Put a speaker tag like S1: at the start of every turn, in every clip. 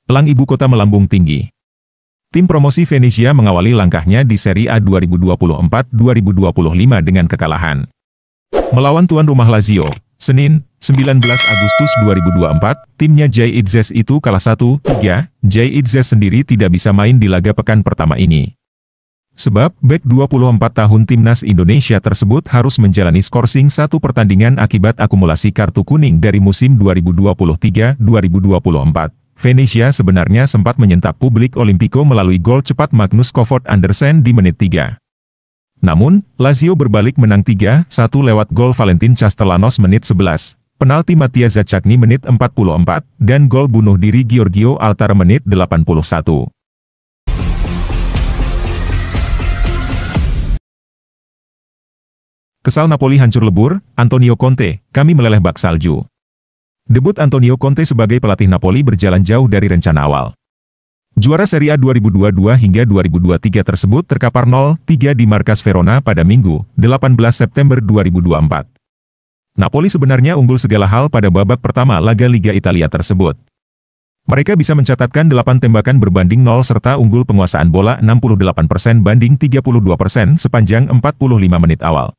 S1: elang ibu kota melambung tinggi. Tim promosi Venezia mengawali langkahnya di Serie A 2024-2025 dengan kekalahan. Melawan tuan rumah Lazio, Senin, 19 Agustus 2024, timnya Jay Itzes itu kalah 1-3. Jay Itzes sendiri tidak bisa main di laga pekan pertama ini. Sebab, bek 24 tahun timnas Indonesia tersebut harus menjalani skorsing satu pertandingan akibat akumulasi kartu kuning dari musim 2023-2024. Venezia sebenarnya sempat menyentak publik Olimpico melalui gol cepat Magnus Covert Andersen di menit 3. Namun, Lazio berbalik menang 3-1 lewat gol Valentin Castellanos menit 11, penalti Mattia Zaccagni menit 44, dan gol bunuh diri Giorgio Altar menit 81. Kesal Napoli hancur lebur, Antonio Conte, kami meleleh bak salju. Debut Antonio Conte sebagai pelatih Napoli berjalan jauh dari rencana awal. Juara Serie A 2022 hingga 2023 tersebut terkapar 0-3 di markas Verona pada Minggu, 18 September 2024. Napoli sebenarnya unggul segala hal pada babak pertama laga Liga Italia tersebut. Mereka bisa mencatatkan 8 tembakan berbanding 0 serta unggul penguasaan bola 68% banding 32% sepanjang 45 menit awal.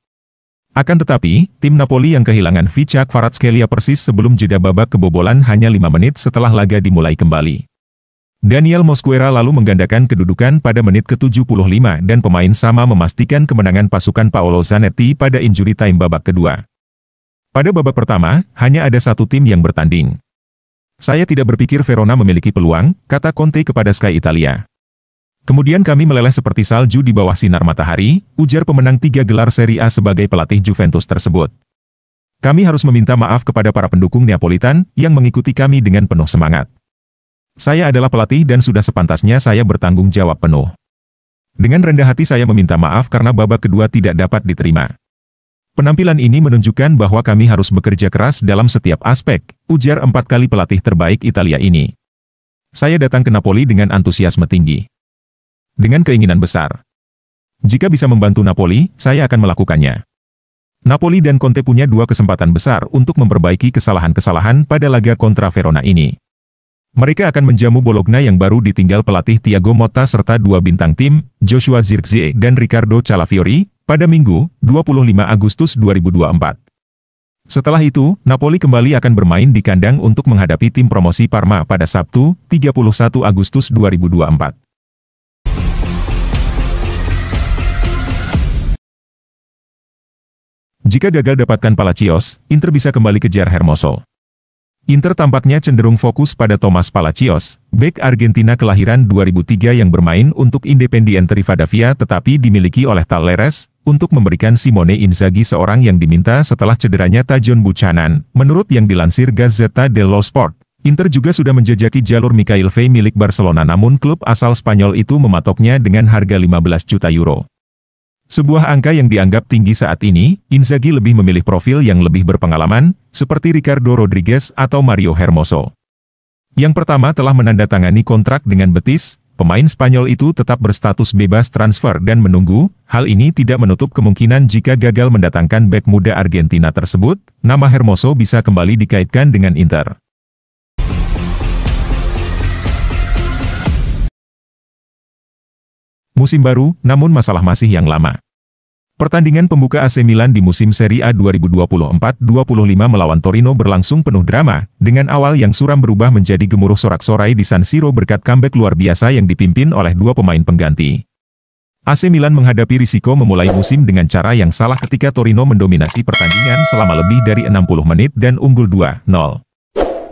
S1: Akan tetapi, tim Napoli yang kehilangan Vica Kvaratskhelia persis sebelum jeda babak kebobolan hanya 5 menit setelah laga dimulai kembali. Daniel Mosquera lalu menggandakan kedudukan pada menit ke-75 dan pemain sama memastikan kemenangan pasukan Paolo Zanetti pada injury time babak kedua. Pada babak pertama, hanya ada satu tim yang bertanding. Saya tidak berpikir Verona memiliki peluang, kata Conte kepada Sky Italia. Kemudian kami meleleh seperti salju di bawah sinar matahari, ujar pemenang 3 gelar Serie A sebagai pelatih Juventus tersebut. Kami harus meminta maaf kepada para pendukung Neapolitan yang mengikuti kami dengan penuh semangat. Saya adalah pelatih dan sudah sepantasnya saya bertanggung jawab penuh. Dengan rendah hati saya meminta maaf karena babak kedua tidak dapat diterima. Penampilan ini menunjukkan bahwa kami harus bekerja keras dalam setiap aspek, ujar 4 kali pelatih terbaik Italia ini. Saya datang ke Napoli dengan antusiasme tinggi. Dengan keinginan besar. Jika bisa membantu Napoli, saya akan melakukannya. Napoli dan Conte punya 2 kesempatan besar untuk memperbaiki kesalahan-kesalahan pada laga kontra Verona ini. Mereka akan menjamu Bologna yang baru ditinggal pelatih Thiago Motta serta 2 bintang tim, Joshua Zirkzee dan Riccardo Calafiori, pada Minggu, 25 Agustus 2024. Setelah itu, Napoli kembali akan bermain di kandang untuk menghadapi tim promosi Parma pada Sabtu, 31 Agustus 2024. Jika gagal dapatkan Palacios, Inter bisa kembali kejar Hermoso. Inter tampaknya cenderung fokus pada Thomas Palacios, bek Argentina kelahiran 2003 yang bermain untuk Independiente Rivadavia tetapi dimiliki oleh Talleres, untuk memberikan Simone Inzaghi seorang yang diminta setelah cederanya Tajon Buchanan, menurut yang dilansir Gazzetta dello Sport. Inter juga sudah menjajaki jalur Mikhail Faye milik Barcelona namun klub asal Spanyol itu mematoknya dengan harga 15 juta euro. Sebuah angka yang dianggap tinggi saat ini, Inzaghi lebih memilih profil yang lebih berpengalaman, seperti Ricardo Rodriguez atau Mario Hermoso. Yang pertama telah menandatangani kontrak dengan Betis, pemain Spanyol itu tetap berstatus bebas transfer dan menunggu, hal ini tidak menutup kemungkinan jika gagal mendatangkan bek muda Argentina tersebut, nama Hermoso bisa kembali dikaitkan dengan Inter. Musim baru, namun masalah masih yang lama. Pertandingan pembuka AC Milan di musim Serie A 2024-25 melawan Torino berlangsung penuh drama, dengan awal yang suram berubah menjadi gemuruh sorak-sorai di San Siro berkat comeback luar biasa yang dipimpin oleh 2 pemain pengganti. AC Milan menghadapi risiko memulai musim dengan cara yang salah ketika Torino mendominasi pertandingan selama lebih dari 60 menit dan unggul 2-0.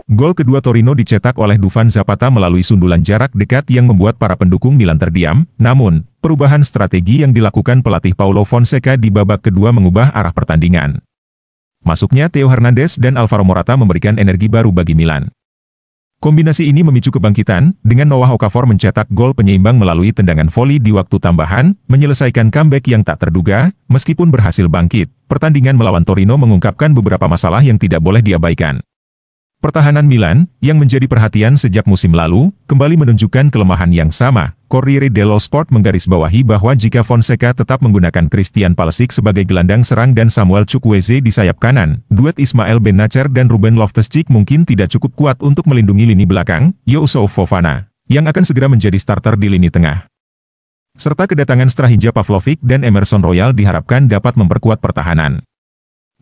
S1: Gol kedua Torino dicetak oleh Dufan Zapata melalui sundulan jarak dekat yang membuat para pendukung Milan terdiam, namun, perubahan strategi yang dilakukan pelatih Paulo Fonseca di babak kedua mengubah arah pertandingan. Masuknya Theo Hernandez dan Alvaro Morata memberikan energi baru bagi Milan. Kombinasi ini memicu kebangkitan, dengan Noah Okafor mencetak gol penyeimbang melalui tendangan voli di waktu tambahan, menyelesaikan comeback yang tak terduga, meskipun berhasil bangkit. Pertandingan melawan Torino mengungkapkan beberapa masalah yang tidak boleh diabaikan. Pertahanan Milan, yang menjadi perhatian sejak musim lalu, kembali menunjukkan kelemahan yang sama. Corriere dello Sport menggarisbawahi bahwa jika Fonseca tetap menggunakan Christian Pulisic sebagai gelandang serang dan Samuel Chukwueze di sayap kanan, duet Ismail Benacer dan Ruben Loftus-Cheek mungkin tidak cukup kuat untuk melindungi lini belakang, Youssouf Fofana, yang akan segera menjadi starter di lini tengah. Serta kedatangan Strahinja Pavlovic dan Emerson Royal diharapkan dapat memperkuat pertahanan.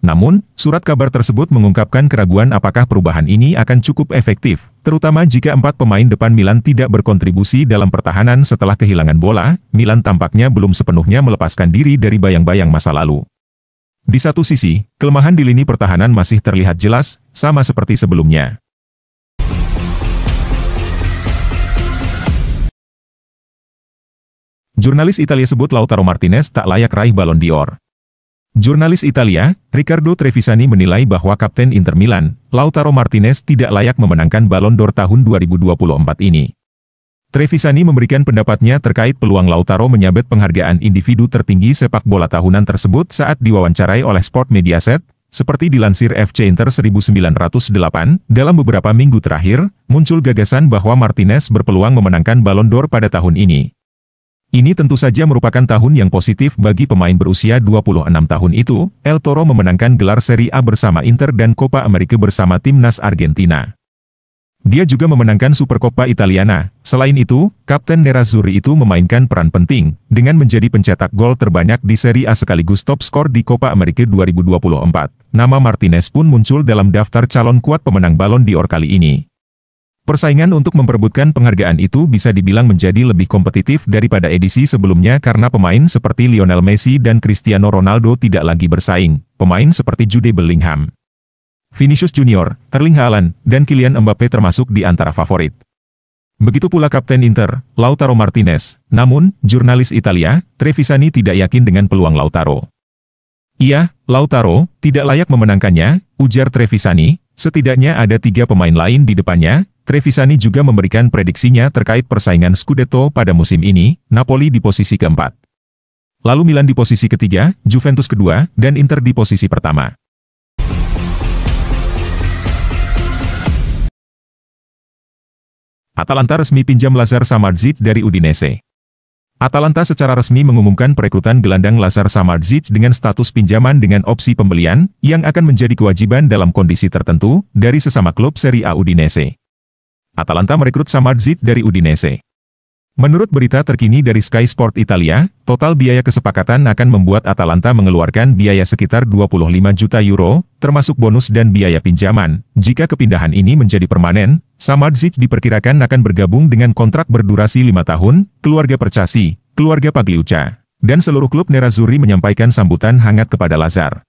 S1: Namun, surat kabar tersebut mengungkapkan keraguan apakah perubahan ini akan cukup efektif, terutama jika 4 pemain depan Milan tidak berkontribusi dalam pertahanan setelah kehilangan bola. Milan tampaknya belum sepenuhnya melepaskan diri dari bayang-bayang masa lalu. Di satu sisi, kelemahan di lini pertahanan masih terlihat jelas, sama seperti sebelumnya. Jurnalis Italia sebut Lautaro Martinez tak layak raih Ballon d'Or. Jurnalis Italia, Riccardo Trevisani menilai bahwa Kapten Inter Milan, Lautaro Martinez tidak layak memenangkan Ballon d'Or tahun 2024 ini. Trevisani memberikan pendapatnya terkait peluang Lautaro menyabet penghargaan individu tertinggi sepak bola tahunan tersebut saat diwawancarai oleh Sport Mediaset, seperti dilansir FC Inter 1908, dalam beberapa minggu terakhir, muncul gagasan bahwa Martinez berpeluang memenangkan Ballon d'Or pada tahun ini. Ini tentu saja merupakan tahun yang positif bagi pemain berusia 26 tahun itu. El Toro memenangkan gelar Serie A bersama Inter dan Copa America bersama timnas Argentina. Dia juga memenangkan Supercoppa Italiana. Selain itu, Kapten Nerazzurri itu memainkan peran penting, dengan menjadi pencetak gol terbanyak di Serie A sekaligus top skor di Copa America 2024. Nama Martinez pun muncul dalam daftar calon kuat pemenang Ballon d'Or kali ini. Persaingan untuk memperebutkan penghargaan itu bisa dibilang menjadi lebih kompetitif daripada edisi sebelumnya karena pemain seperti Lionel Messi dan Cristiano Ronaldo tidak lagi bersaing. Pemain seperti Jude Bellingham, Vinicius Junior, Erling Haaland, dan Kylian Mbappe termasuk di antara favorit. Begitu pula Kapten Inter, Lautaro Martinez. Namun, jurnalis Italia, Trevisani tidak yakin dengan peluang Lautaro. Iya, Lautaro tidak layak memenangkannya, ujar Trevisani. Setidaknya ada 3 pemain lain di depannya. Trevisani juga memberikan prediksinya terkait persaingan Scudetto pada musim ini, Napoli di posisi keempat. Lalu Milan di posisi ketiga, Juventus kedua, dan Inter di posisi pertama. Atalanta resmi pinjam Lazar Samardzic dari Udinese. Atalanta secara resmi mengumumkan perekrutan gelandang Lazar Samardzic dengan status pinjaman dengan opsi pembelian, yang akan menjadi kewajiban dalam kondisi tertentu, dari sesama klub Serie A Udinese. Atalanta merekrut Samardzic dari Udinese. Menurut berita terkini dari Sky Sport Italia, total biaya kesepakatan akan membuat Atalanta mengeluarkan biaya sekitar 25 juta euro, termasuk bonus dan biaya pinjaman. Jika kepindahan ini menjadi permanen, Samardzic diperkirakan akan bergabung dengan kontrak berdurasi 5 tahun, keluarga Percasi, keluarga Pagliuca, dan seluruh klub Nerazzurri menyampaikan sambutan hangat kepada Lazar.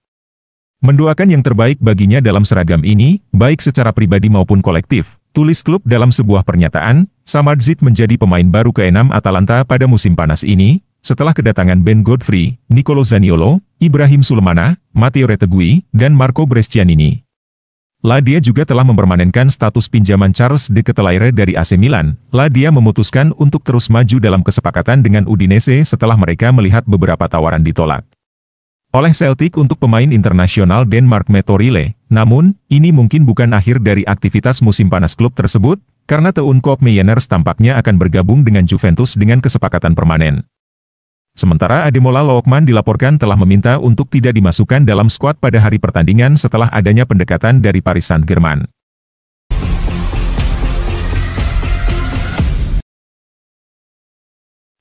S1: Mendoakan yang terbaik baginya dalam seragam ini, baik secara pribadi maupun kolektif, tulis klub dalam sebuah pernyataan. Samardzic menjadi pemain baru ke-6 Atalanta pada musim panas ini, setelah kedatangan Ben Godfrey, Nicolo Zaniolo, Ibrahim Sulemana, Matteo Retegui, dan Marco Brescianini. Dia juga telah mempermanenkan status pinjaman Charles de Ketelaere dari AC Milan. Dia memutuskan untuk terus maju dalam kesepakatan dengan Udinese setelah mereka melihat beberapa tawaran ditolak oleh Celtic untuk pemain internasional Denmark Metto Rile. Namun, ini mungkin bukan akhir dari aktivitas musim panas klub tersebut, karena Teun Koop Meijeners tampaknya akan bergabung dengan Juventus dengan kesepakatan permanen. Sementara Ademola Lookman dilaporkan telah meminta untuk tidak dimasukkan dalam skuad pada hari pertandingan setelah adanya pendekatan dari Paris Saint-Germain.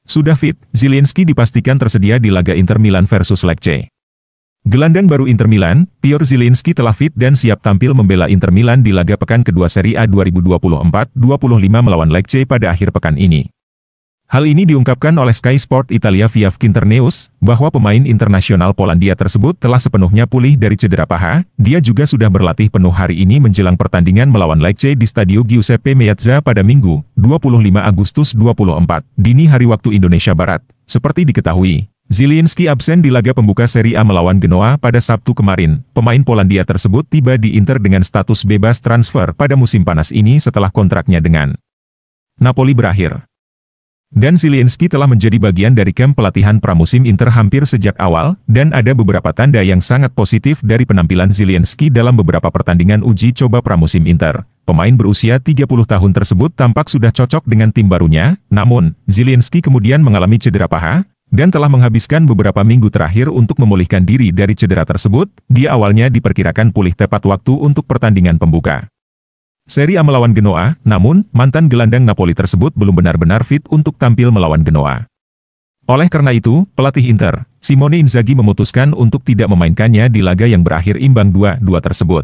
S1: Sudah fit, Zielinski dipastikan tersedia di laga Inter Milan versus Lecce. Gelandang baru Inter Milan, Piotr Zielinski telah fit dan siap tampil membela Inter Milan di laga pekan kedua Serie A 2024-25 melawan Lecce pada akhir pekan ini. Hal ini diungkapkan oleh Sky Sport Italia via Internews, bahwa pemain internasional Polandia tersebut telah sepenuhnya pulih dari cedera paha. Dia juga sudah berlatih penuh hari ini menjelang pertandingan melawan Lecce di Stadio Giuseppe Meazza pada Minggu, 25 Agustus 2024, dini hari waktu Indonesia Barat. Seperti diketahui, Zielinski absen di laga pembuka Serie A melawan Genoa pada Sabtu kemarin. Pemain Polandia tersebut tiba di Inter dengan status bebas transfer pada musim panas ini setelah kontraknya dengan Napoli berakhir. Dan Zielinski telah menjadi bagian dari kamp pelatihan pramusim Inter hampir sejak awal, dan ada beberapa tanda yang sangat positif dari penampilan Zielinski dalam beberapa pertandingan uji coba pramusim Inter. Pemain berusia 30 tahun tersebut tampak sudah cocok dengan tim barunya, namun, Zielinski kemudian mengalami cedera paha, dan telah menghabiskan beberapa minggu terakhir untuk memulihkan diri dari cedera tersebut. Dia awalnya diperkirakan pulih tepat waktu untuk pertandingan pembuka Serie A melawan Genoa, namun, mantan gelandang Napoli tersebut belum benar-benar fit untuk tampil melawan Genoa. Oleh karena itu, pelatih Inter, Simone Inzaghi memutuskan untuk tidak memainkannya di laga yang berakhir imbang 2-2 tersebut.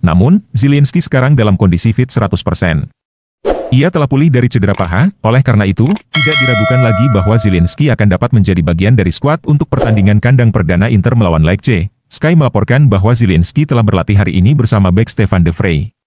S1: Namun, Zielinski sekarang dalam kondisi fit 100%. Ia telah pulih dari cedera paha, oleh karena itu, tidak diragukan lagi bahwa Zielinski akan dapat menjadi bagian dari skuad untuk pertandingan kandang perdana Inter melawan Lecce. Sky melaporkan bahwa Zielinski telah berlatih hari ini bersama bek Stefan de Vrij.